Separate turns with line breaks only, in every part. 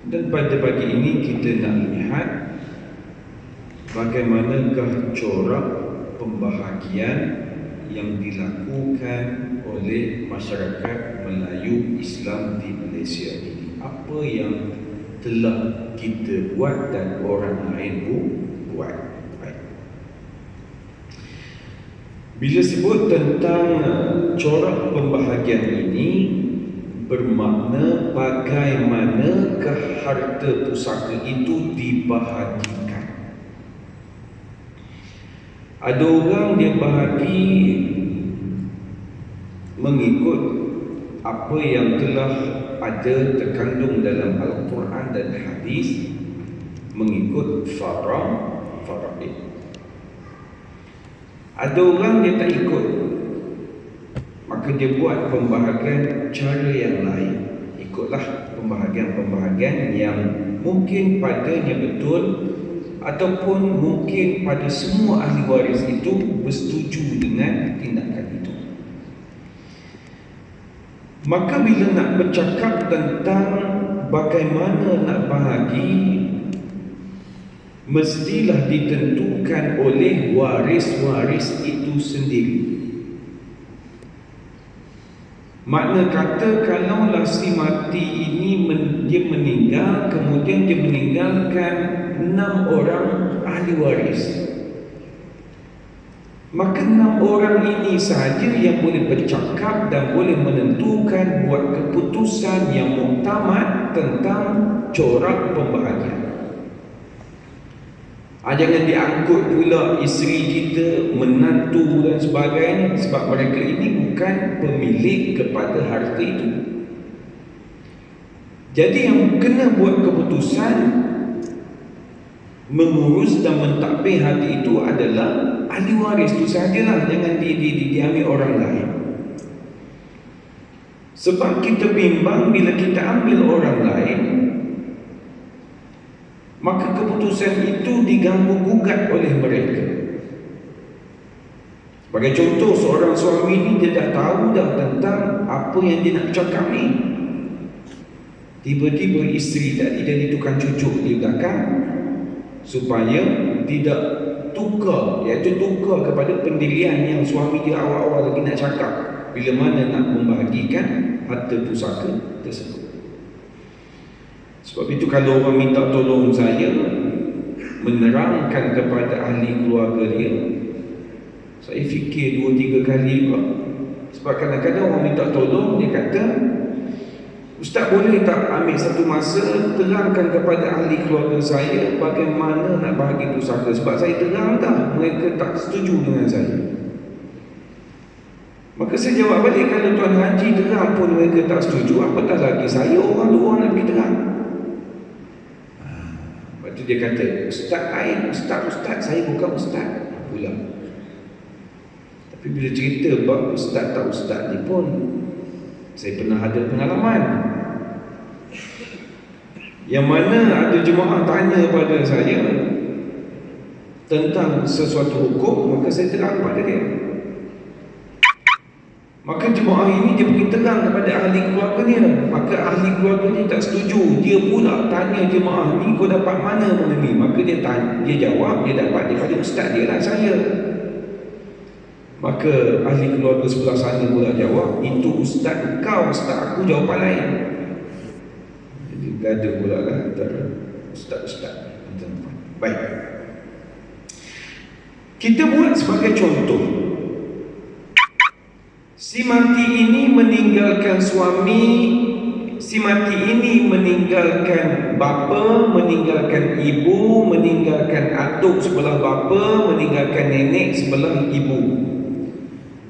Dan pada pagi ini kita nak lihat bagaimanakah corak pembahagian yang dilakukan oleh masyarakat Melayu Islam di Malaysia ini. Apa yang telah kita buat dan orang lain buat. Bila sebut tentang corak pembahagian ini, bermakna bagaimanakah harta pusaka itu dibahagikan. Ada orang dia bahagi mengikut apa yang telah ada terkandung dalam Al-Quran dan Hadis, mengikut faraid. Ada orang dia tak ikut, maka dia buat pembahagian cara yang lain. Ikutlah pembahagian-pembahagian yang mungkin padanya betul, ataupun mungkin pada semua ahli waris itu bersetuju dengan tindakan itu. Maka bila nak bercakap tentang bagaimana nak bahagi, mestilah ditentukan oleh waris-waris itu sendiri. Makna kata, kalaulah si mati ini dia meninggal, kemudian dia meninggalkan 6 orang ahli waris, maka 6 orang ini sahaja yang boleh bercakap dan boleh menentukan, buat keputusan yang muktamad tentang corak pembahagian. Jangan diangkut pula isteri kita, menantu dan sebagainya, sebab mereka ini bukan pemilik kepada harta itu. Jadi yang kena buat keputusan, mengurus dan mentadbir harta itu adalah ahli waris itu sahajalah, jangan diambil orang lain. Sebab kita bimbang bila kita ambil orang lain, maka keputusan itu diganggu gugat oleh mereka. Sebagai contoh, seorang suami ini dia dah tahu dah tentang apa yang dia nak cakap ni. Tiba-tiba isteri tadi jadi tukang cucuk di belakang supaya tidak tukar, iaitu tukar kepada pendirian yang suami dia awal-awal lagi nak cakap bila mana nak membahagikan harta pusaka tersebut. Sebab itu kalau orang minta tolong saya menerangkan kepada ahli keluarga dia, saya fikir 2-3 kali juga. Sebab kadang-kadang orang minta tolong, dia kata, "Ustaz, boleh tak ambil satu masa terangkan kepada ahli keluarga saya bagaimana nak bahagi pusaka? Sebab saya terang dah, mereka tak setuju dengan saya." Maka saya jawab balik, kalau Tuan Haji terang pun mereka tak setuju, apatah lagi saya orang luar nak pergi terang. Lepas tu dia kata, Ustaz, saya bukan Ustaz pula. Tapi bila cerita bab Ustaz tak Ustaz ni pun, saya pernah ada pengalaman yang mana ada jemaah tanya pada saya tentang sesuatu hukum, maka saya terang pada dia. Maka jemaah ini dia pergi terang kepada ahli keluarga dia, maka ahli keluarga dia tak setuju. Dia pula tanya jemaah ni, kau dapat mana ni? Maka dia jawab, dia dapat daripada ustaz dia lah, saya. Maka ahli keluarga sebelah sana pula jawab, itu ustaz kau, ustaz aku jawapan lain. Jadi gaduh pula lah antara ustaz-ustaz. Baik, kita buat sebagai contoh. Si mati ini meninggalkan suami, si mati ini meninggalkan bapa, meninggalkan ibu, meninggalkan atuk sebelah bapa, meninggalkan nenek sebelah ibu.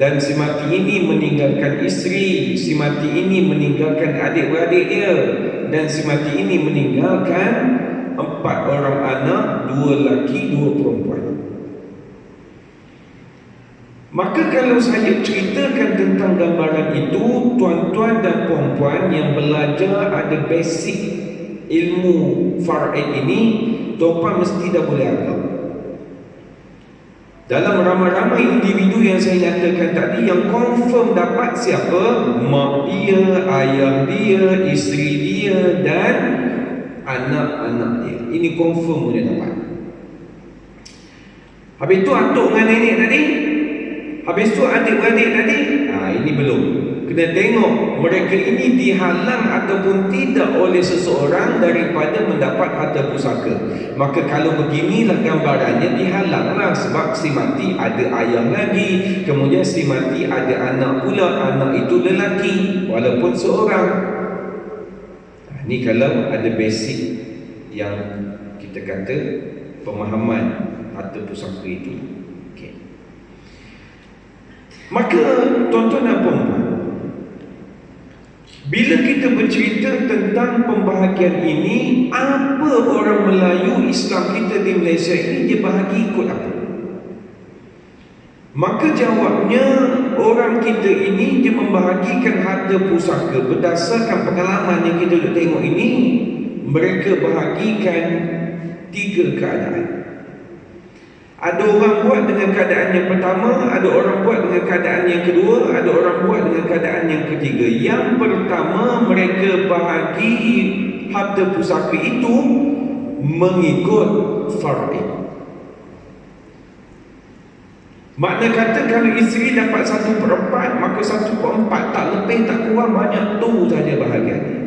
Dan si mati ini meninggalkan isteri, si mati ini meninggalkan adik-beradik dia, dan si mati ini meninggalkan 4 orang anak, 2 lelaki, 2 perempuan. Maka kalau saya ceritakan tentang gambaran itu, tuan-tuan dan puan-puan yang belajar ada basic ilmu faraid ini, tuan-puan mesti dah boleh agak. Dalam ramai-ramai individu yang saya nyatakan tadi, yang confirm dapat siapa? Mak dia, ayah dia, isteri dia dan anak-anak dia. Ini confirm dia dapat. Habis tu atuk dengan nenek tadi, habis tu adik-beradik tadi, ini belum. Kena tengok mereka ini dihalang ataupun tidak oleh seseorang daripada mendapat harta pusaka. Maka kalau beginilah gambarannya, dihalanglah sebab si mati ada ayah lagi, kemudian si mati ada anak pula, anak itu lelaki walaupun seorang. Ini kalau ada basic yang kita kata pemahaman harta pusaka itu. Okay. Maka tuan-tuan dan puan-puan, bila kita bercerita tentang pembahagian ini, apa orang Melayu Islam kita di Malaysia ini dia bahagi ikut apa? Maka jawabnya, orang kita ini dia membahagikan harta pusaka berdasarkan pengalaman yang kita dah tengok ini. Mereka bahagikan 3 keadaan. Ada orang buat dengan keadaan yang pertama, ada orang buat dengan keadaan yang kedua, ada orang buat dengan keadaan yang ketiga. Yang pertama, mereka bahagi harta pusaka itu mengikut faraid. Makna kata kalau isteri dapat 1/4, maka 1/4 tak lebih tak kurang, banyak tu saja bahagiannya.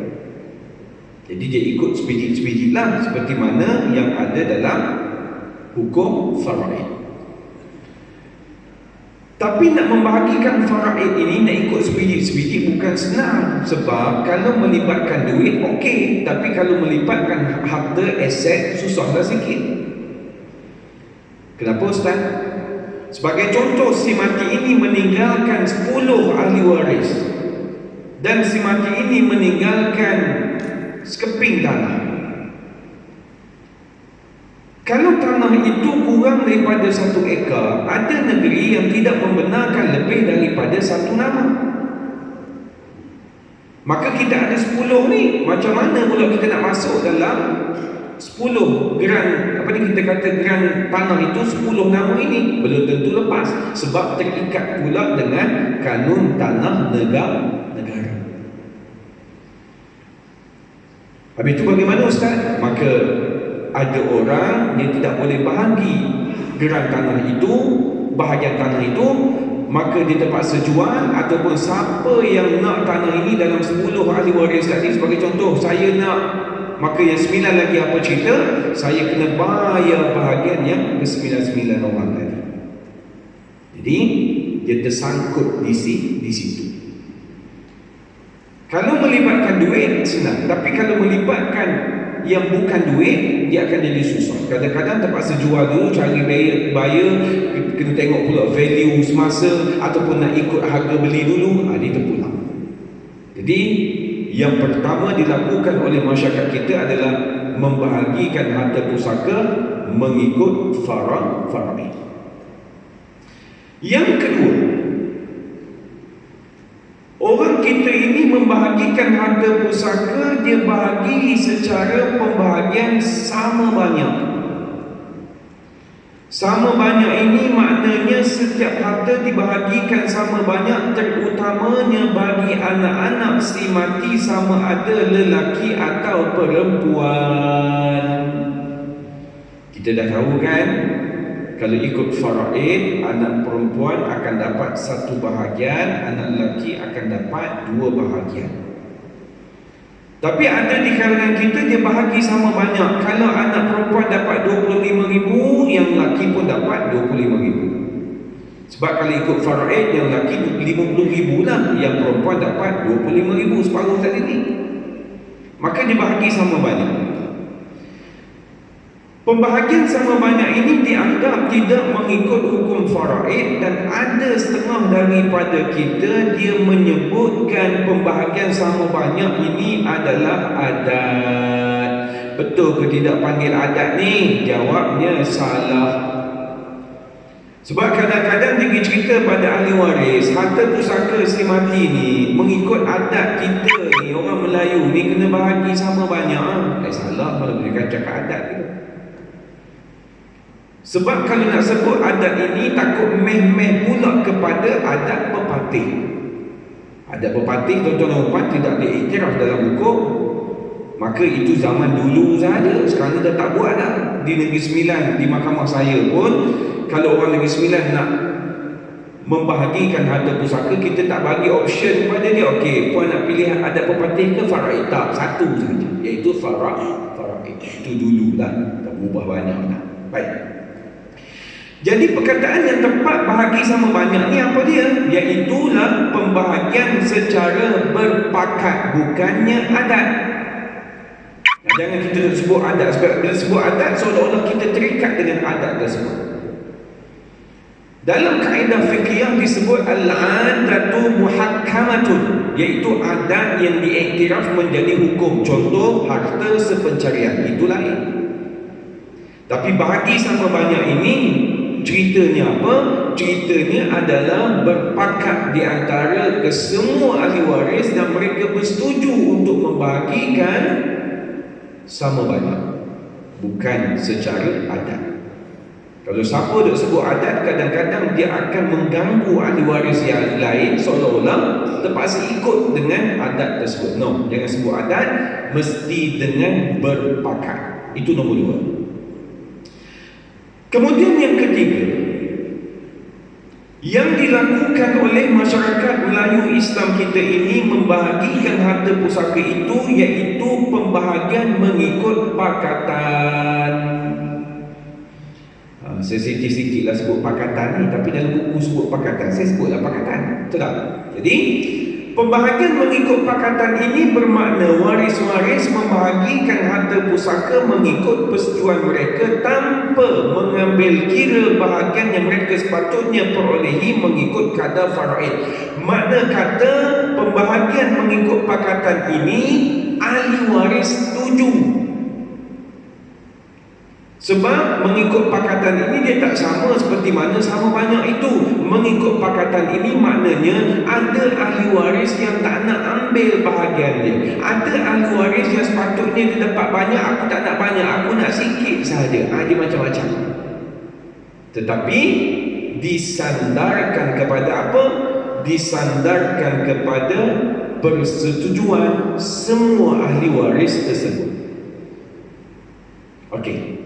Jadi dia ikut sebiji-sebiji lah, seperti mana yang ada dalam hukum faraid. Tapi nak membahagikan faraid ini, nak ikut sebiji-sebiji bukan senang. Sebab kalau melibatkan duit, okey. Tapi kalau melibatkan harta, aset, susahlah sikit. Kenapa Ustaz? Sebagai contoh, si mati ini meninggalkan 10 ahli waris. Dan si mati ini meninggalkan sekeping tanah. Kalau tanah itu kurang daripada 1 ekar, ada negeri yang tidak membenarkan lebih daripada 1 nama. Maka kita ada 10 ni. Macam mana pula kita nak masuk dalam 10 geran, apa ni kita kata geran tanah itu, 10 nama ini? Belum tentu lepas. Sebab terikat pula dengan kanun tanah negara. Habis itu bagaimana Ustaz? Maka ada orang yang tidak boleh bahagi geran tanah itu, bahagian tanah itu, maka dia terpaksa jual. Ataupun siapa yang nak tanah ini dalam 10 ahli waris tadi, sebagai contoh saya nak, maka yang 9 lagi apa cerita? Saya kena bayar bahagian yang ke-99 orang tadi. Jadi dia tersangkut di situ. Kalau melibatkan duit senang, tapi kalau melibatkan yang bukan duit, dia akan jadi susah. Kadang-kadang terpaksa jual dulu, cari bayar, kena tengok pula value semasa, ataupun nak ikut harga beli dulu, dia terpulang. Jadi yang pertama dilakukan oleh masyarakat kita adalah membahagikan harta pusaka mengikut faraid. Yang kedua, orang kita ini membahagikan harta pusaka, dia bahagi secara pembahagian sama banyak. Sama banyak ini maknanya setiap harta dibahagikan sama banyak, terutamanya bagi anak-anak si mati, sama ada lelaki atau perempuan. Kita dah tahu kan, kalau ikut faraid, anak perempuan akan dapat 1 bahagian, anak lelaki akan dapat 2 bahagian. Tapi ada di kalangan kita dia bahagi sama banyak. Kalau anak perempuan dapat 25,000, yang lelaki pun dapat 25,000. Sebab kalau ikut faraid, yang lelaki 50,000 lah, yang perempuan dapat 25,000, separuh tadi ni. Maka dia bahagi sama banyak. Pembahagian sama banyak ini dianggap tidak mengikut hukum faraid, dan ada setengah daripada kita dia menyebutkan pembahagian sama banyak ini adalah adat. Betul ke tidak panggil adat ni? Jawabnya salah. Sebab kadang-kadang dia cerita pada ahli waris, harta pusaka si mati ni mengikut adat kita ni, orang Melayu ni kena bahagi sama banyak. Salah kalau dia cakap adat tu. Sebab kalau nak sebut adat ini, takut meh-meh pula kepada adat pepatih. Adat pepatih, tuan-tuan dan puan, tidak diiktiraf dalam hukum. Maka itu zaman dulu saja, sekarang dah tak buat dah. Di Negeri Sembilan, di mahkamah saya pun, kalau orang Negeri Sembilan nak membahagikan harta pusaka, kita tak bagi option kepada dia. Okey, puan nak pilih adat pepatih ke faraid? Tak, satu saja, iaitu faraid. Itu dulu dah, tak berubah banyak dah. Baik. Jadi perkataan yang tepat bahagi sama banyak ni apa dia? Iaitulah pembahagian secara berpakat, bukannya adat. Jangan kita sebut adat, sebab bila sebut adat seolah-olah kita terikat dengan adat tersebut. Dalam kaedah fiqhiyah disebut al-'adatu muhakkamatun, iaitu adat yang diiktiraf menjadi hukum. Contoh, harta sepencarian, itu lain. Tapi bahagi sama banyak ini ceritanya apa? Ceritanya adalah berpakat di antara kesemua ahli waris dan mereka bersetuju untuk membahagikan sama banyak, bukan secara adat. Kalau siapa duk sebut adat, kadang-kadang dia akan mengganggu ahli waris yang lain seolah-olah terpaksa ikut dengan adat tersebut. No, jangan sebut adat, mesti dengan berpakat. Itu nombor 2. Kemudian yang ketiga, yang dilakukan oleh masyarakat Melayu Islam kita ini membahagikan harta pusaka itu, iaitu pembahagian mengikut pakatan. Saya sikit-sikit lah sebut pakatan ni, tapi dalam buku sebut pakatan, saya sebutlah pakatan. Betul tak? Jadi pembahagian mengikut pakatan ini bermakna waris-waris membahagikan harta pusaka mengikut persetujuan mereka tanpa mengambil kira bahagian yang mereka sepatutnya perolehi mengikut kadar faraid. Makna kata pembahagian mengikut pakatan ini ahli waris setuju. Sebab mengikut pakatan ini dia tak sama seperti mana sama banyak itu. Mengikut pakatan ini maknanya ada ahli waris yang tak nak ambil bahagian dia. Ada ahli waris yang sepatutnya dia dapat banyak, aku tak nak banyak, aku nak sikit sahaja. Dia macam-macam. Tetapi disandarkan kepada apa? Disandarkan kepada persetujuan semua ahli waris tersebut. Okey.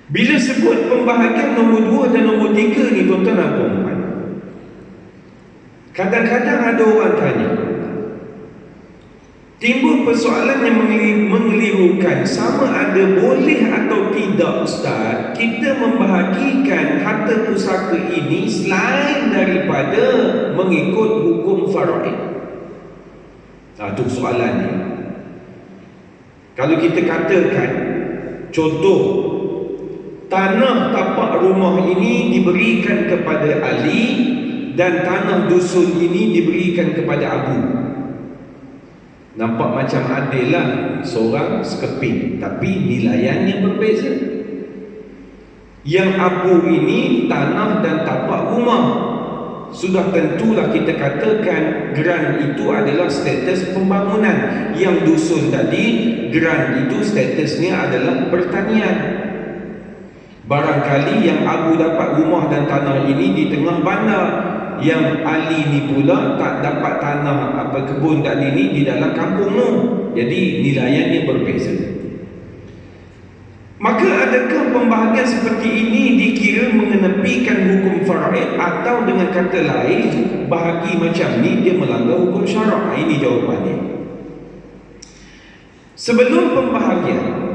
Bila sebut pembahagian nombor 2 dan nombor 3 ni, tuan-tuan dan puan-puan, kadang-kadang ada orang tanya, timbul persoalan yang mengelirukan, sama ada boleh atau tidak Ustaz kita membahagikan harta pusaka ini selain daripada mengikut hukum faraid. Itu soalannya. Kalau kita katakan, contoh, tanah tapak rumah ini diberikan kepada Ali dan tanah dusun ini diberikan kepada Abu. Nampak macam adil lah, seorang sekeping, tapi nilaiannya berbeza. Yang Abu ini tanah dan tapak rumah. Sudah tentulah kita katakan geran itu adalah status pembangunan. Yang dusun tadi, geran itu statusnya adalah pertanian. Barangkali yang Abu dapat rumah dan tanah ini di tengah bandar, yang Ali ni pula tak dapat tanah kebun tadi ni di dalam kampung tu. Jadi nilaiannya berbeza. Maka adakah pembahagian seperti ini dikira mengenepikan hukum faraid, atau dengan kata lain bahagi macam ni dia melanggar hukum syarak? Ini jawapannya. Sebelum pembahagian,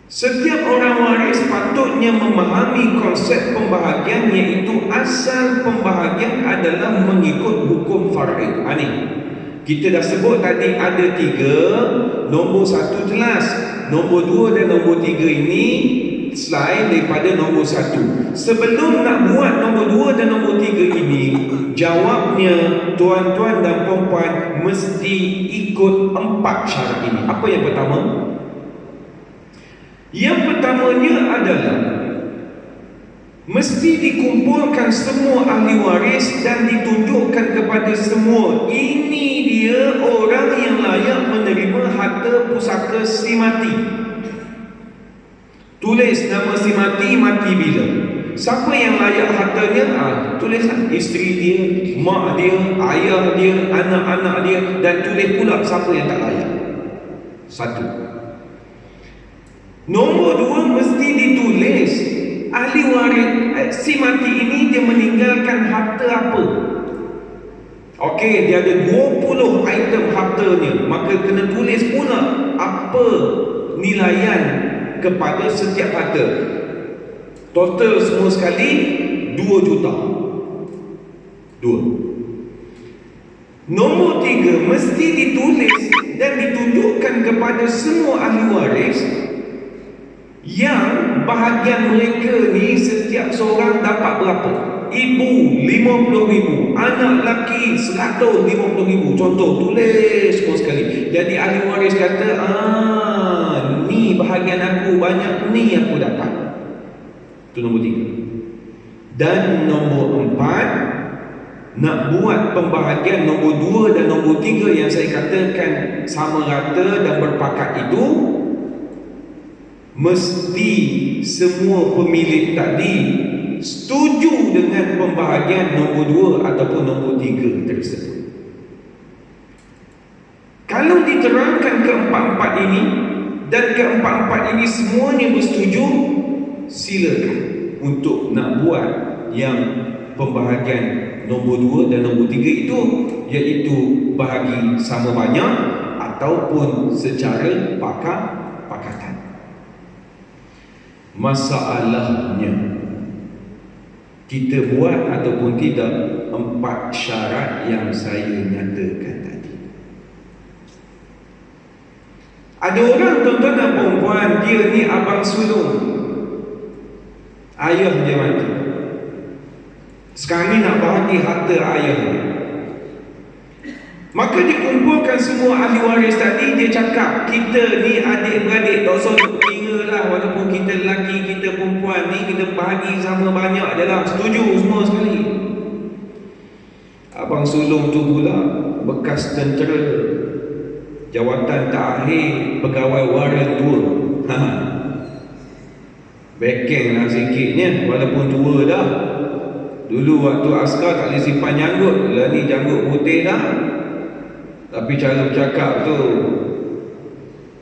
setiap orang waris patutnya memahami konsep pembahagian, iaitu asal pembahagian adalah mengikut hukum faraid. Ni kita dah sebut tadi ada 3, nombor 1 jelas, nombor 2 dan nombor 3 ini selain daripada nombor 1. Sebelum nak buat nombor 2 dan nombor 3 ini, jawabnya tuan-tuan dan puan-puan mesti ikut 4 syarat ini. Apa yang pertama? Yang pertamanya adalah mesti dikumpulkan semua ahli waris dan ditunjukkan kepada semua, ini dia orang yang layak menerima harta pusaka si mati. Tulis nama si mati, mati bila. Siapa yang layak hartanya? Tulislah isteri dia, mak dia, ayah dia, anak-anak dia, dan tulis pula siapa yang tak layak. Satu. Nombor dua, mesti ditulis ahli waris si mati ini dia meninggalkan harta apa. Okey, dia ada 20 item hartanya, maka kena tulis pula apa nilaian kepada setiap harta. Total semua sekali 2 juta. 2. Nombor 3, mesti ditulis dan ditunjukkan kepada semua ahli waris yang bahagian mereka ni setiap seorang dapat berapa. Ibu 50,000, anak lelaki 150,000. Contoh, tulis semua sekali. Jadi ahli waris kata, ni bahagian aku banyak, ni aku dapat. Itu nombor 3. Dan nombor 4, nak buat pembahagian nombor 2 dan nombor 3 yang saya katakan sama rata dan berpakat itu, mesti semua pemilik tadi setuju dengan pembahagian nombor 2 ataupun nombor 3 tersebut. Kalau diterangkan keempat-empat ini dan keempat-empat ini semuanya bersetuju, silakan untuk nak buat yang pembahagian nombor 2 dan nombor 3 itu, iaitu bahagi sama banyak ataupun secara pakatan. Masalahnya, kita buat ataupun tidak 4 syarat yang saya nyatakan tadi. Ada orang, tuan-tuan dan perempuan, dia ni abang sulung, ayah dia mati. Sekarang ni nak bahagi harta ayah dia. Maka dikumpulkan semua ahli waris tadi. Dia cakap, kita ni adik-beradik, tak usah duk kira lah, walaupun kita lelaki, kita perempuan ni, kita bahagi sama banyak je lah. Setuju semua sekali. Abang sulung tu pula bekas tentera, jawatan terakhir pegawai waris 2. Bekeng lah sikitnya, walaupun tua dah. Dulu waktu askar tak boleh simpan janggut, lah ni janggut putih dah. Tapi cara bercakap tu,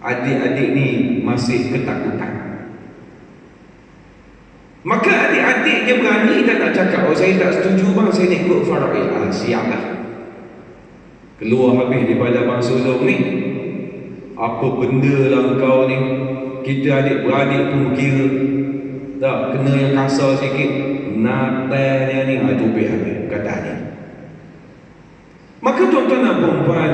adik-adik ni masih ketakutan. Maka adik-adik dia berani tak nak cakap, saya tak setuju bang, saya nak ikut faraid. Siap lah. Keluar habis daripada abang sulung ni. Apa benda lah kau ni, kita adik-beradik pun kira. Tak, kena yang kasar sikit, natalnya ni, itu habis kata ni. Maka tuan-tuan dan perempuan,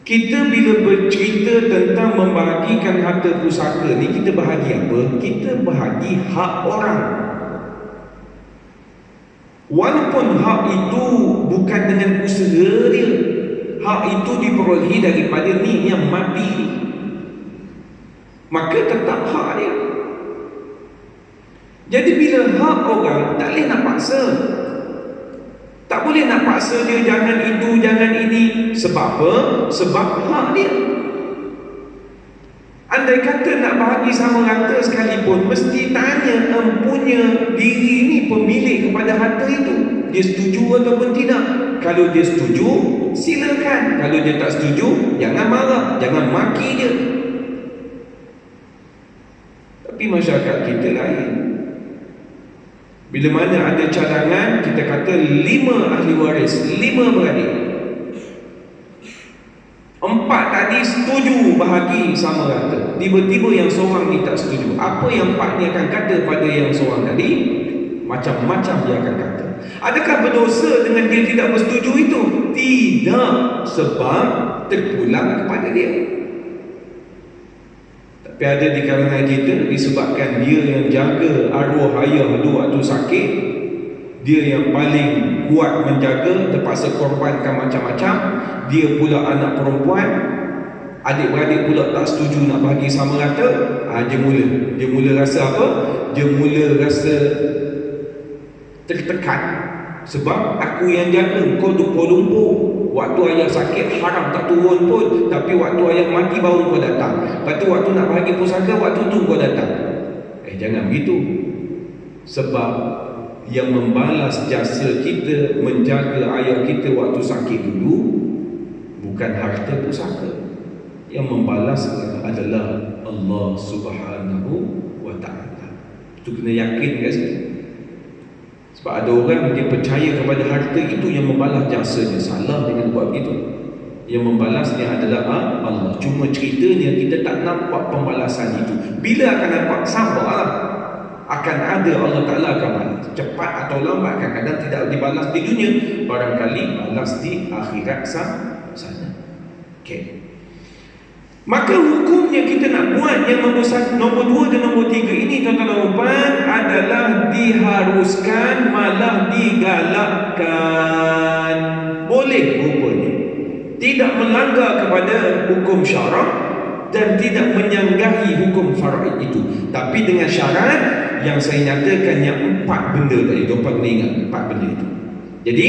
kita bila bercerita tentang membahagikan harta pusaka ni, kita bahagi apa? Kita bahagi hak orang. Walaupun hak itu bukan dengan usaha dia, hak itu diperolehi daripada ni yang mati, maka tetap hak dia. Jadi bila hak orang, tak boleh nak paksa. Tak boleh nak paksa dia jangan itu, jangan ini. Sebab apa? Sebab hak dia. Andai kata nak bahagi sama rata sekalipun, mesti tanya empunya diri ni pemilik kepada harta itu, dia setuju ataupun tidak. Kalau dia setuju, silakan. Kalau dia tak setuju, jangan marah, jangan maki dia. Tapi masyarakat kita lain. Bila mana ada cadangan, kita kata 5 ahli waris, 5 beradik, 4 tadi setuju bahagi sama rata. Tiba-tiba yang seorang ni tak setuju. Apa yang 4 ni akan kata pada yang seorang tadi? Macam-macam dia akan kata. Adakah berdosa dengan dia tidak bersetuju itu? Tidak, sebab terpulang kepada dia. Tapi ada di kalangan kita, disebabkan dia yang jaga arwah ayah tu waktu sakit, dia yang paling kuat menjaga, terpaksa korbankan macam-macam. Dia pula anak perempuan, adik-beradik pula tak setuju nak bagi sama rata. Dia mula rasa apa? Dia mula rasa tertekan. Sebab aku yang jaga, kau tu Kuala Lumpur. Waktu ayah sakit haram tak turun pun, tapi waktu ayah mati baru kau datang. Lepas tu waktu nak bagi pusaka, waktu tu kau datang. Jangan begitu. Sebab yang membalas jasa kita menjaga ayah kita waktu sakit dulu bukan harta pusaka. Yang membalas adalah Allah Subhanahu wa Ta'ala. Itu kena yakin kat situ. Sebab ada orang dia percaya kepada harta itu yang membalas jasanya. Salah dengan buat begitu. Yang membalasnya adalah Allah. Cuma ceritanya kita tak nampak pembalasan itu. Bila akan nampak? Sabarlah. Akan ada, Allah Ta'ala akan balas. Cepat atau lambat, kadang-kadang tidak dibalas di dunia, barangkali balas di akhirat sana. Okay. Maka hukumnya kita nak buat yang nombor 2 dan nombor 3 ini, tuan-tuan dan puan, adalah diharuskan, malah digalakkan. Boleh rupanya. Tidak melanggar kepada hukum syarak dan tidak menyanggahi hukum faraid itu. Tapi dengan syarat yang saya nyatakan yang 4 benda tadi. Tuan-tuan kena ingat 4 benda itu. Jadi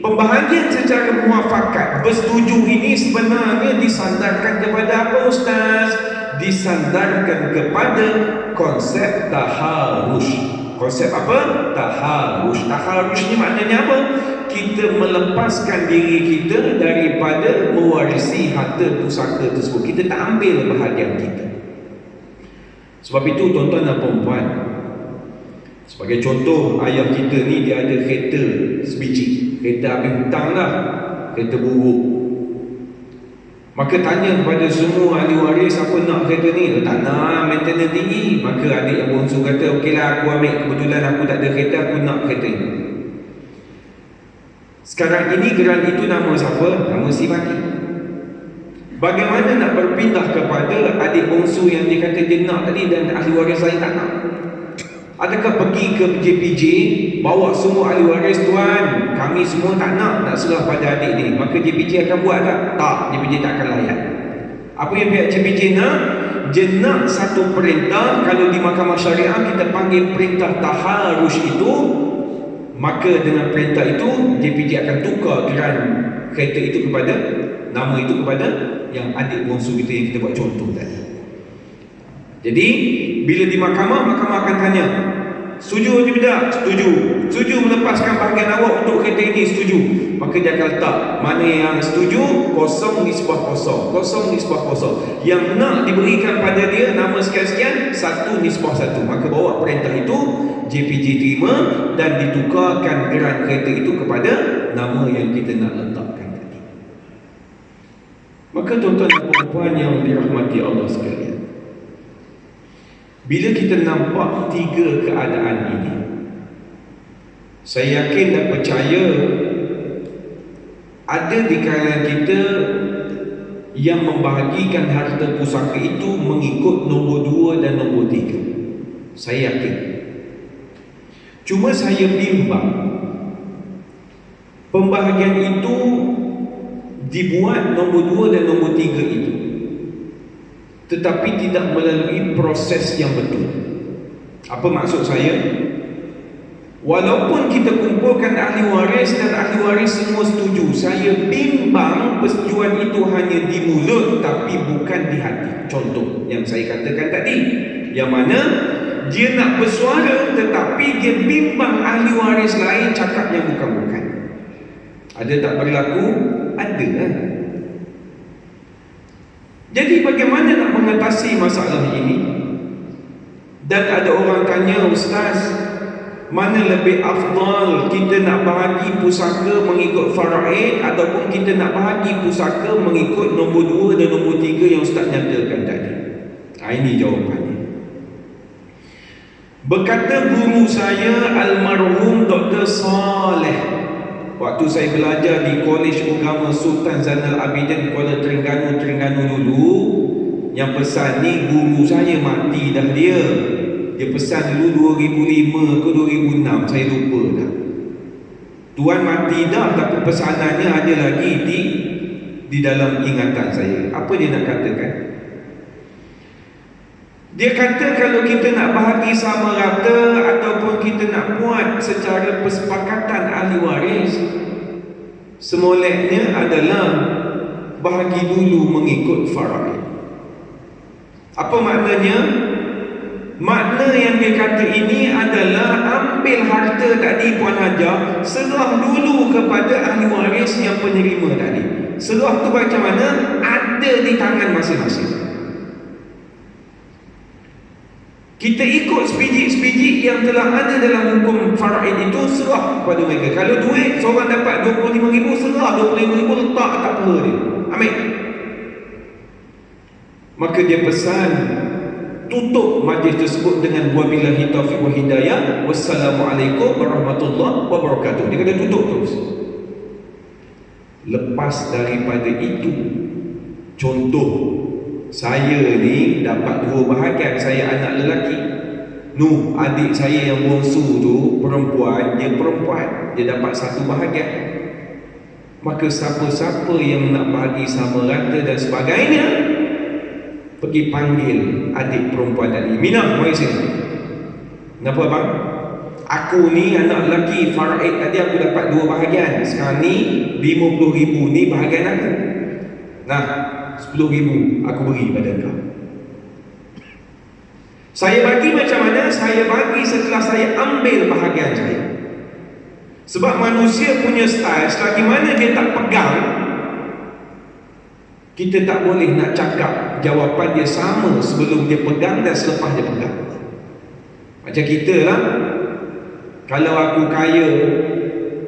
pembahagian secara muafakat bersetuju ini sebenarnya disandarkan kepada apa, Ustaz? Disandarkan kepada konsep taharus. Konsep apa? Taharus. Taharus ni maknanya apa? Kita melepaskan diri kita daripada mewarisi harta pusaka tersebut. Kita tak ambil bahagian kita. Sebab itu tuan-tuan dan puan-puan, sebagai contoh, ayah kita ni dia ada kereta sebiji. Kereta habis hutang lah, kereta buruk. Maka tanya kepada semua ahli waris, siapa nak kereta ni? Tak nak, maintenance tinggi. Maka adik yang bongsu kata, okeylah aku ambil, kebetulan aku tak ada kereta, aku nak kereta ni. Sekarang ini geran itu nama siapa? Nama si mati. Bagaimana nak berpindah kepada adik bongsu yang dia kata dia nak tadi dan ahli waris lain tak nak? Adakah pergi ke JPJ, bawa semua ahli waris, tuan, kami semua tak nak serah pada adik ni, maka JPJ akan buat tak? Tak, JPJ tak akan layan. Apa yang pihak JPJ nak? Dia nak satu perintah. Kalau di mahkamah syariah kita panggil perintah taharus itu, maka dengan perintah itu JPJ akan tukar geran kereta itu kepada, nama itu kepada yang adik bongsu kita yang kita buat contoh tadi. Jadi bila di mahkamah, mahkamah akan tanya, setuju atau tidak? Setuju. Setuju melepaskan bahagian awak untuk kereta ini? Setuju. Maka dia akan letak mana yang setuju, kosong nisbah kosong, kosong nisbah kosong. Yang nak diberikan pada dia nama sekian-sekian, 1 nisbah 1. Maka bawa perintah itu, JPJ terima dan ditukarkan geran kereta itu kepada nama yang kita nak letakkan tadi. Maka tuan-tuan dan puan-puan yang dirahmati Allah sekalian, bila kita nampak 3 keadaan ini, saya yakin dan percaya ada di kalangan kita yang membahagikan harta pusaka itu mengikut nombor 2 dan nombor 3. Saya yakin. Cuma saya bimbang pembahagian itu dibuat nombor 2 dan nombor 3 itu, tetapi tidak melalui proses yang betul. Apa maksud saya? Walaupun kita kumpulkan ahli waris dan ahli waris semua setuju, saya bimbang persetujuan itu hanya di mulut tapi bukan di hati. Contoh yang saya katakan tadi, yang mana dia nak bersuara tetapi dia bimbang ahli waris lain cakap yang bukan-bukan. Ada tak berlaku? Ada kan? Jadi bagaimana nak mengatasi masalah ini? Dan ada orang tanya, Ustaz, mana lebih afdal, kita nak bahagi pusaka mengikut faraid ataupun kita nak bahagi pusaka mengikut nombor 2 dan nombor 3 yang Ustaz nyatakan tadi? Ini jawapannya. Berkata guru saya almarhum Dr. Saleh, waktu saya belajar di Kolej Agama Sultan Zainal Abidin Kuala Terengganu dulu, yang pesan ni guru saya mati dah dia. Dia pesan dulu 2005 ke 2006, saya lupa dah. Tuan mati dah tapi pesanannya ada lagi di dalam ingatan saya. Apa dia nak katakan? Dia kata kalau kita nak bahagi sama rata ataupun kita nak buat secara persepakatan ahli waris, semolehnya adalah bahagi dulu mengikut faraid. Apa maknanya? Makna yang dia kata ini adalah ambil harta tadi Puan Hajar, serah dulu kepada ahli waris yang penerima tadi. Serah tu macam mana? Ada di tangan masing-masing. Kita ikut sepijik-sepijik yang telah ada dalam hukum faraid itu, serah kepada mereka. Kalau duit seorang dapat 25,000, serah 25,000, letak tak apa dia. Ambil. Maka dia pesan, tutup majlis tersebut dengan wabillahi taufiq wa hidayah, wassalamualaikum warahmatullahi wabarakatuh. Dia kata tutup terus. Lepas daripada itu, contoh, saya ni dapat 2 bahagian. Saya anak lelaki, Nuh adik saya yang bongsu tu perempuan, dia perempuan, dia dapat 1 bahagian. Maka siapa-siapa yang nak bagi sama rata dan sebagainya, pergi panggil adik perempuan tadi. Minah, mari sini. Kenapa bang? Aku ni anak lelaki, faraid tadi aku dapat 2 bahagian. Sekarang ni 50,000 ni bahagian aku. Nah, 10,000 aku beri pada kau. Saya bagi macam mana? Saya bagi setelah saya ambil bahagian saya. Sebab manusia punya style, selagi mana dia tak pegang, kita tak boleh nak cakap jawapan dia sama sebelum dia pegang dan selepas dia pegang. Macam kita lah, kalau aku kaya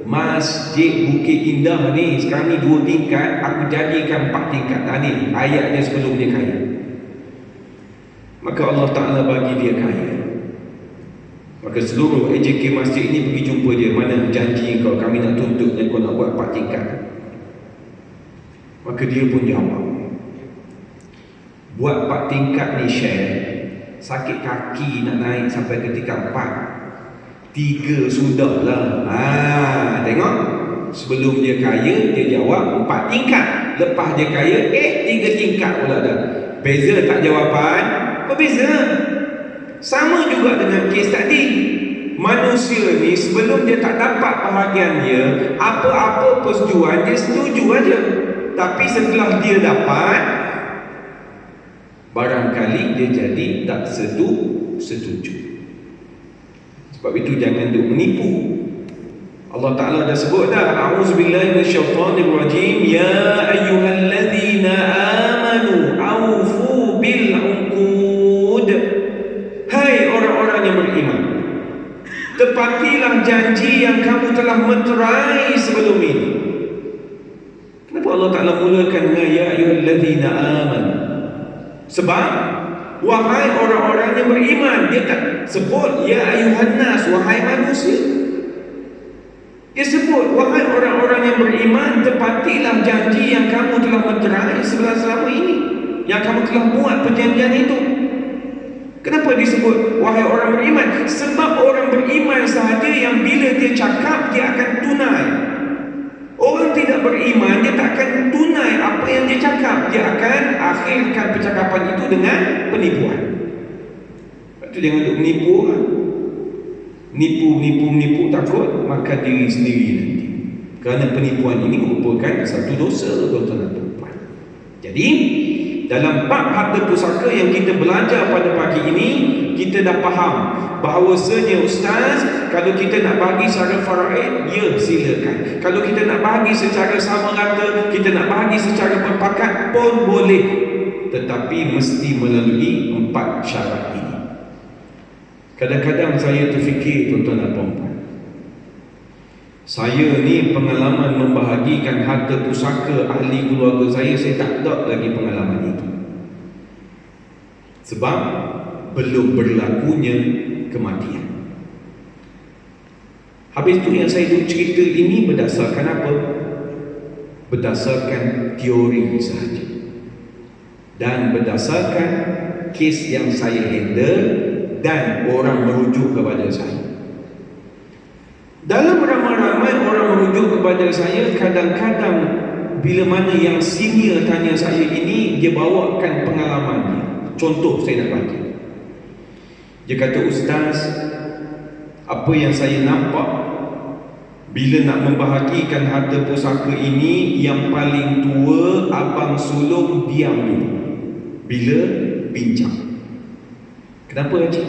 Masjid Bukit Indah ni sekarang ni 2 tingkat, aku jadikan 4 tingkat. Ni ayat dia sebelum dia kaya. Maka Allah Ta'ala bagi dia kaya. Maka seluruh AJK masjid ni pergi jumpa dia. Mana janji kau, kami nak tuntut dan kau nak buat 4 tingkat. Maka dia pun jawab, buat 4 tingkat ni share, sakit kaki nak naik sampai ke tingkat 4. 3 sudahlah. Tengok, sebelum dia kaya dia jawab 4 tingkat. Lepas dia kaya 3 tingkat pula dah. Beza tak jawapan? Berbeza. Sama juga dengan kes tadi. Manusia ni sebelum dia tak dapat bahagian dia, apa-apa persetujuan dia setuju aja. Tapi setelah dia dapat, barangkali dia jadi tak setuju. Sebab itu jangan duk menipu. Allah Ta'ala dah sebut dah, a'udzubillahi minasyaitonirrajim, ya ayyuhalladzina amanu aufu bil uqud. Hai orang-orang yang beriman, tepatilah janji yang kamu telah meterai sebelum ini. Kenapa Allah Ta'ala mulakan dengan ya ayyuhalladzina amanu? Sebab wahai orang-orang yang beriman. Dia tak sebut ya ayuhan nas, wahai manusia. Dia sebut wahai orang-orang yang beriman, tepatilah janji yang kamu telah meterai selama ini, yang kamu telah buat perjanjian itu. Kenapa disebut wahai orang beriman? Sebab orang beriman sahaja yang bila dia cakap dia akan tunai. Orang tidak beriman, dia tak akan tunai apa yang dia cakap. Dia akan akhirkan percakapan itu dengan penipuan. Lepas tu jangan duk menipu lah. Nipu takut makan diri sendiri nanti. Kerana penipuan ini merupakan satu dosa, tuan-tuan dan puan. Jadi dalam bab harta pusaka yang kita belajar pada pagi ini, kita dah faham bahawasanya ustaz, kalau kita nak bagi secara faraid, ya silakan. Kalau kita nak bagi secara sama rata, kita nak bagi secara berpakat pun boleh. Tetapi mesti melalui 4 syarat ini. Kadang-kadang saya terfikir, tuan-tuan dan puan-puan, saya ni pengalaman membahagikan harta pusaka ahli keluarga saya tak ada lagi pengalaman itu. Sebab belum berlakunya kematian. Habis tu yang saya cerita ini berdasarkan apa? Berdasarkan teori sahaja. Dan berdasarkan kes yang saya handle dan orang merujuk kepada saya. Dalam ramai-ramai orang merujuk kepada saya, kadang-kadang bila mana yang senior tanya saya ini, dia bawakan pengalamannya. Contoh saya nak bagi. Dia kata, ustaz, apa yang saya nampak bila nak membahagikan harta pusaka ini, yang paling tua abang sulung diam dulu bila bincang. Kenapa Haji?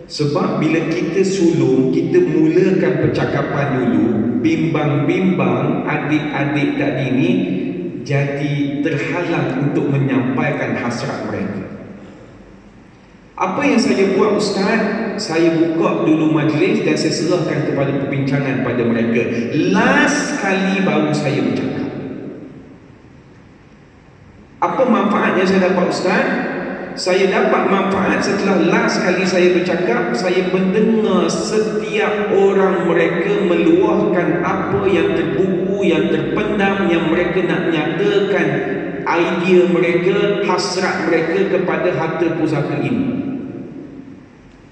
Sebab bila kita sulung, kita mulakan percakapan dulu, bimbang-bimbang adik-adik tadi ni jadi terhalang untuk menyampaikan hasrat mereka. Apa yang saya buat Ustaz? Saya buka dulu majlis dan saya serahkan kepada perbincangan pada mereka. Last kali baru saya bercakap. Apa manfaat yang saya dapat Ustaz? Saya dapat manfaat setelah last kali saya bercakap, saya mendengar setiap orang mereka meluahkan apa yang terbuku, yang terpendam, yang mereka nak nyatakan idea mereka, hasrat mereka kepada harta pusaka ini.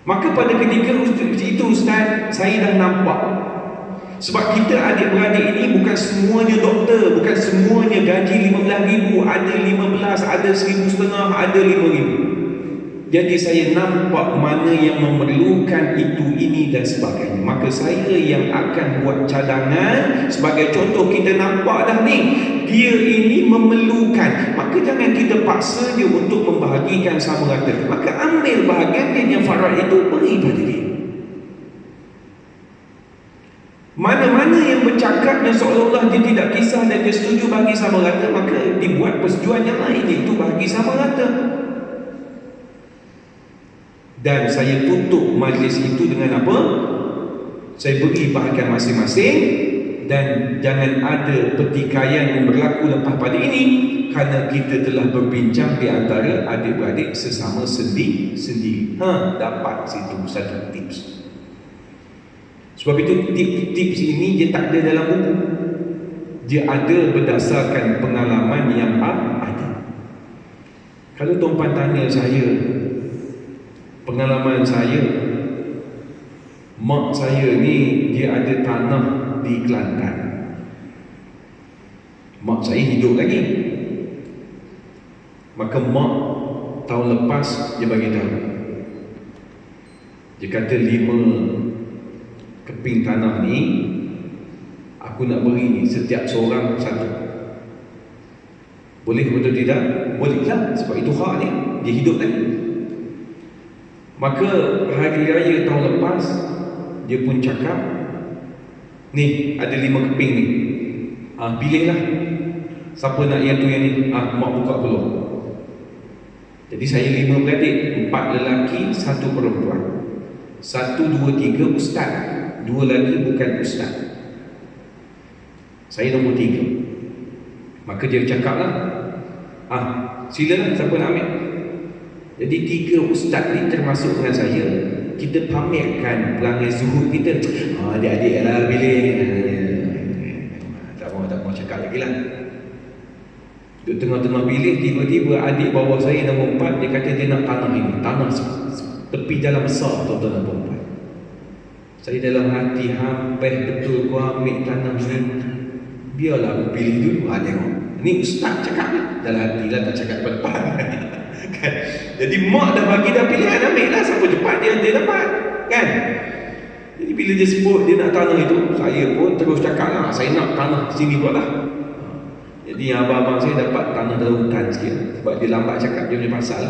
Maka pada ketika itu Ustaz, saya dah nampak. Sebab kita adik-beradik ini bukan semuanya doktor, bukan semuanya gaji 15,000, ada 15, ada 1,500, ada 5,000. Jadi saya nampak mana yang memerlukan itu, ini dan sebagainya. Maka saya yang akan buat cadangan. Sebagai contoh, kita nampak dah ni, dia ini memerlukan. Maka jangan kita paksa dia untuk membahagikan sama rata. Maka ambil bahagian dia yang farad itu, beri pada dia. Mana-mana yang bercakap yang seolah-olah dia tidak kisah dan dia setuju bagi sama rata, maka dibuat persetujuan yang lain, iaitu bagi sama rata. Dan saya tutup majlis itu dengan apa? Saya beri bahagian masing-masing. Dan jangan ada pertikaian yang berlaku lepas pada ini, kerana kita telah berbincang di antara adik-beradik sesama sendiri. Dapat situ satu tips. Sebab itu tips ini dia tak ada dalam buku. Dia ada berdasarkan pengalaman yang ada. Kalau tuan-tuan tanya saya, pengalaman saya, mak saya ni dia ada tanah di Kelantan. Mak saya hidup lagi. Maka mak tahun lepas dia bagi tahu. Dia kata 5 keping tanah ni aku nak beri setiap seorang satu. Boleh betul tidak? Boleh lah, sebab itu hak dia hidup lagi. Maka hari raya tahun lepas dia pun cakap, ni ada 5 keping ni, pilihlah siapa nak yang tu yang ni, mak buka peluang. Jadi saya 5 beradik, 4 lelaki, 1 perempuan. 1, 2, 3 ustaz, 2 lagi bukan ustaz. Saya nombor 3. Maka dia cakap lah, silalah siapa nak ambil. Jadi 3 ustaz ni termasuk dengan saya, kita pamerkan perangai zuhud kita. Adik-adik lah pilih. Tak mau cakap lagi lah. Di tengah-tengah pilih, tiba-tiba adik bawah saya nombor 4, dia kata dia nak tanah ini. Tanah tepi jalan besar, tuan-tuan dan puan-puan. Saya dalam hati, hampir betul kau ambil tanah ni, biarlah aku pilih dulu. Tengok, ni ustaz cakap ni, dalam hati lah, tak cakap depan. Kan? Jadi mak dah bagi dah pilihan, ambil lah siapa cepat dia dapat. Kan? Jadi bila dia sebut dia nak tanah itu, saya pun terus cakap lah, saya nak tanah sini pula lah. Jadi abang-abang saya dapat tanah dalam hutan sikit, sebab dia lambat cakap dia punya pasal.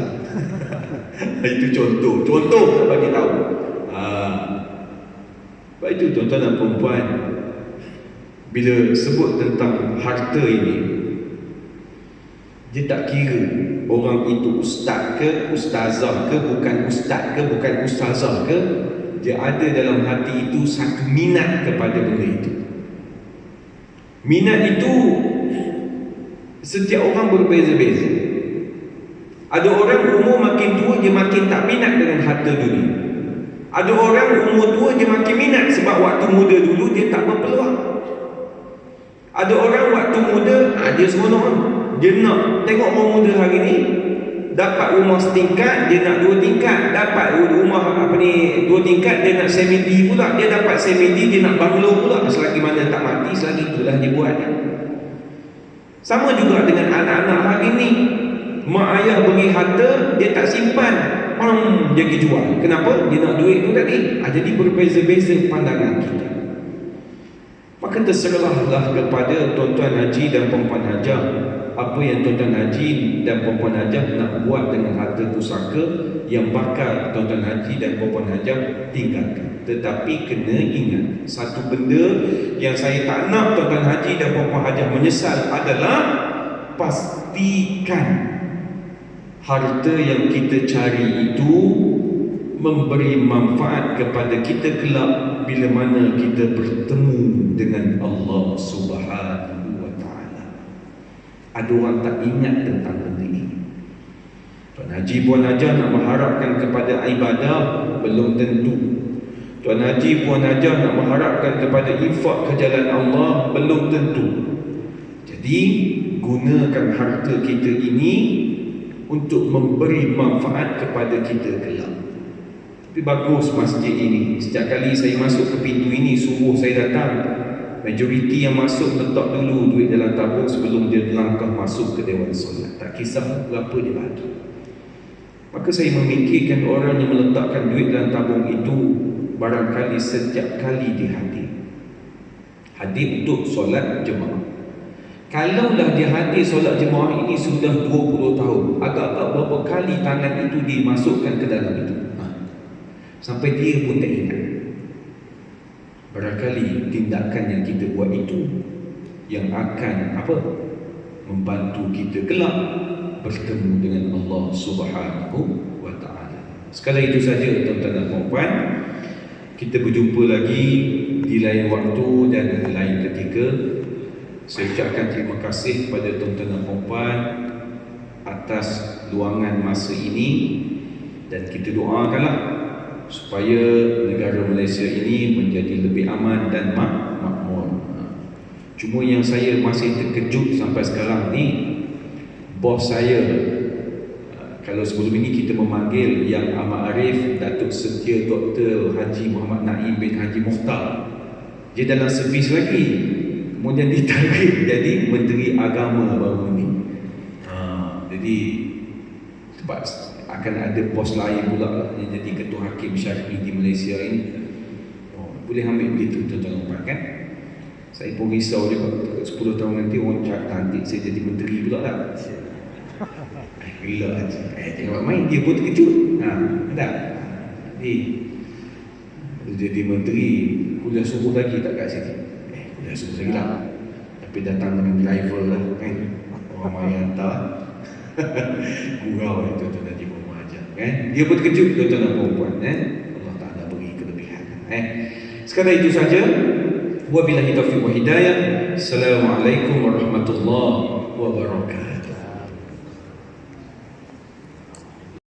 Itu contoh bagi tahu. Sebab itu tuan-tuan dan perempuan, bila sebut tentang harta ini, dia tak kira orang itu ustaz ke, ustazah ke, bukan ustaz ke, bukan ustazah ke, dia ada dalam hati itu satu minat kepada benda itu. Minat itu setiap orang berbeza-beza. Ada orang umur makin tua dia makin tak minat dengan harta dunia. Ada orang umur tua dia makin minat sebab waktu muda dulu dia tak berpeluang. Ada orang waktu muda dia seronok, dia nak tengok orang muda hari ni dapat rumah setingkat, dia nak 2 tingkat, dapat rumah 2 tingkat, dia nak sementi pula, dia dapat sementi, dia nak banglo pula. Selagi mana tak mati, selagi itulah dia buat. Sama juga dengan anak-anak hari ni. Mak ayah beri harta, dia tak simpan, dia pergi jual. Kenapa? Dia nak duit tu tadi. Jadi berbeza-beza pandangan kita. Maka terserahlah kepada tuan-tuan haji dan perempuan hajah apa yang tuan-tuan haji dan puan-puan hajah nak buat dengan harta pusaka yang bakal tuan-tuan haji dan puan-puan hajah tinggalkan. Tetapi kena ingat, satu benda yang saya tak nak tuan-tuan haji dan puan-puan hajah menyesal adalah pastikan harta yang kita cari itu memberi manfaat kepada kita kelak bila mana kita bertemu dengan Allah Subhanahu wa ta'ala. Ada orang tak ingat tentang benda ini. Tuan Haji Puan Hajah nak mengharapkan kepada ibadah, belum tentu. Tuan Haji Puan Hajah nak mengharapkan kepada infak ke jalan Allah, belum tentu. Jadi gunakan harta kita ini untuk memberi manfaat kepada kita kelak. Tapi bagus masjid ini. Setiap kali saya masuk ke pintu ini, subuh saya datang, majoriti yang masuk letak dulu duit dalam tabung sebelum dia langkah masuk ke dewan solat. Tak kisah berapa dia bagi. Maka saya memikirkan orang yang meletakkan duit dalam tabung itu barangkali setiap kali dia hadir untuk solat jemaah. Kalaulah dia hadir solat jemaah ini sudah 20 tahun, agak-agak berapa kali tangan itu dimasukkan ke dalam itu, sampai dia pun tak ingat. Barangkali tindakan yang kita buat itu yang akan membantu kita kelak bertemu dengan Allah Subhanahu wa ta'ala. Sekadar itu saja tuan-tuan dan puan-puan. Kita berjumpa lagi di lain waktu dan lain ketika. Saya ucapkan terima kasih kepada tuan-tuan dan puan-puan atas luangan masa ini, dan kita doakanlah supaya negara Malaysia ini menjadi lebih aman dan makmur. Cuma yang saya masih terkejut sampai sekarang ni, bos saya, kalau sebelum ini kita memanggil Yang Amat Arif Datuk Setia Dr. Haji Muhammad Naim bin Haji Mukhtar, dia dalam servis lagi, kemudian ditarik jadi Menteri Agama baru ni. Jadi sebab akan ada bos lain pula yang jadi Ketua Hakim Syar'i di Malaysia ini. Boleh ambil begitu tuan-tuan kan? Saya pun risau juga 10 tahun nanti orang cantik saya jadi menteri pula lah. Gila aja. Tengok main dia pun terkejut. Tak? Jadi menteri kuliah subuh lagi tak kat sini? Kuliah subuh lagi lah. Tapi datang dengan driver lah kan. Orang main hantar. Gurau itu tuan Haji Muhammad Hajah kan. Dia pun terkejut tuan-tuan dan puan-puan Allah Ta'ala beri kelebihan. Sekadar itu saja. Wabillahi taufiq wa hidayah. Assalamualaikum warahmatullahi wabarakatuh.